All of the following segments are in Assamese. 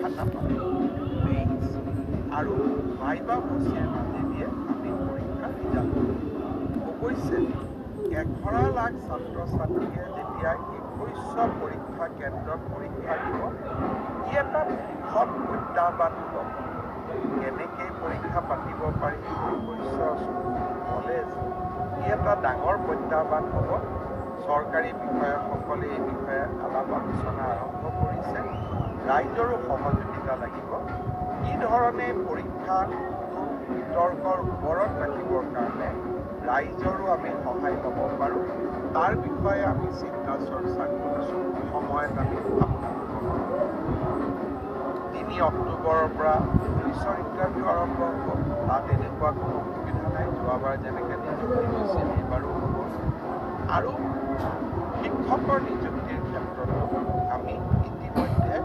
পৰীক্ষা নাপাওঁ মেইনছ আৰু ভাইবা ভচিৰ মাজেদিয়ে আমি পৰীক্ষা ৰিজাল্ট দিম। অৱশ্যে 11 লাখ ছাত্ৰ ছাত্ৰীয়ে যেতিয়া 21 পৰীক্ষা কেন্দ্ৰত পৰীক্ষা দিব, ই এটা বৃহৎ প্ৰত্যাহ্বান হ'ব। কেনেকৈ পৰীক্ষা পাতিব পাৰি 21 কলেজ, ই এটা ডাঙৰ প্ৰত্যাহ্বান হ'ব। চৰকাৰী বিষয়াসকলে এই বিষয়ে আলাপ আলোচনা আৰম্ভ কৰিছে। ৰাইজৰো সহযোগিতা লাগিব। কি ধৰণে পৰীক্ষাটো বিতৰ্কৰ ওপৰত ৰাখিবৰ কাৰণে ৰাইজৰো আমি সহায় ল'ব পাৰোঁ, তাৰ বিষয়ে আমি চিন্তা চৰ্চা কৰিছোঁ। সময়ত আমি আপোনালোকক 3 অক্টোবৰৰ পৰা পুলিচৰ ইণ্টাৰভিউ আৰম্ভ হ'ব। তাত এনেকুৱা কোনো অসুবিধা নাই। যোৱাবাৰ যেনেকৈ নিযুক্তি হৈছিল এইবাৰো হ'ব। আৰু শিক্ষকৰ নিযুক্তিৰ ক্ষেত্ৰতো আমি ইতিমধ্যে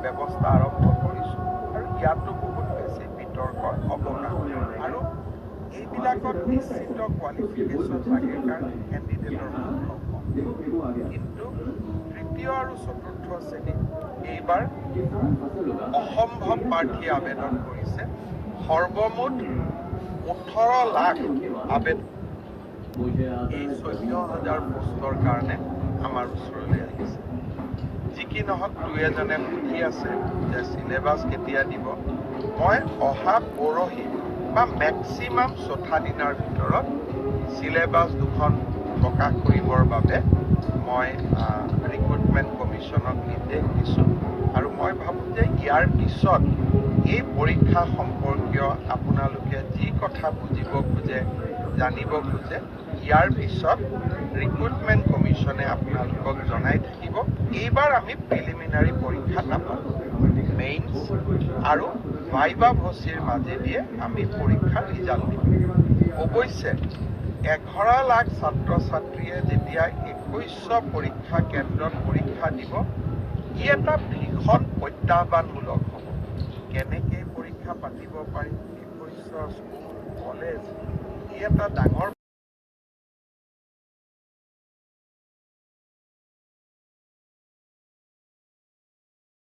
ব্যৱস্থা আৰম্ভ কৰিছোঁ আৰু ইয়াতো বহুত বেছি বিতৰ্কৰ অৱকাশ আৰু এইবিলাকত নিশ্চিত কোৱালিফিকেশ্যন লাগে কাৰণে কেণ্ডিডেটৰ সংখ্যাও কম। কিন্তু তৃতীয় আৰু চতুৰ্থ শ্ৰেণীত এইবাৰ অসম্ভৱ প্ৰাৰ্থীয়ে আবেদন কৰিছে। সৰ্বমুঠ 18 লাখ আবেদন এই 14,000 পোষ্টৰ কাৰণে আমাৰ ওচৰলৈ আহিছে। যি কি নহওক, দুই এজনে সুধি আছে যে চিলেবাছ কেতিয়া দিব। মই অহা পৰহি বা মেক্সিমাম 4 দিনৰ ভিতৰত চিলেবাছ 2খন প্ৰকাশ কৰিবৰ বাবে মই ৰিক্ৰুটমেণ্ট কমিশ্যনক নিৰ্দেশ দিছোঁ। আৰু মই ভাবোঁ যে ইয়াৰ পিছত এই পৰীক্ষা সম্পৰ্কীয় আপোনালোকে যি কথা বুজিব খোজে, জানিব খোজে, ইয়াৰ পিছত ৰিক্ৰুটমেণ্ট কমিশ্যনে আপোনালোকক জনাই থাকিব। এইবাৰ আমি প্ৰিলিমিনাৰী পৰীক্ষা নাপাওঁ, মেইনছ আৰু ভাইবা ভচিৰ মাজেদিয়ে আমি পৰীক্ষাৰ ৰিজাল্ট দিম। অৱশ্যে 11 লাখ ছাত্ৰ ছাত্ৰীয়ে যেতিয়া 21 পৰীক্ষা কেন্দ্ৰত পৰীক্ষা দিব, ই এটা ভীষণ প্ৰত্যাহ্বানমূলক হ'ব। কেনেকৈ পৰীক্ষা পাতিব পাৰি 21 স্কুল কলেজ, ই এটা ডাঙৰ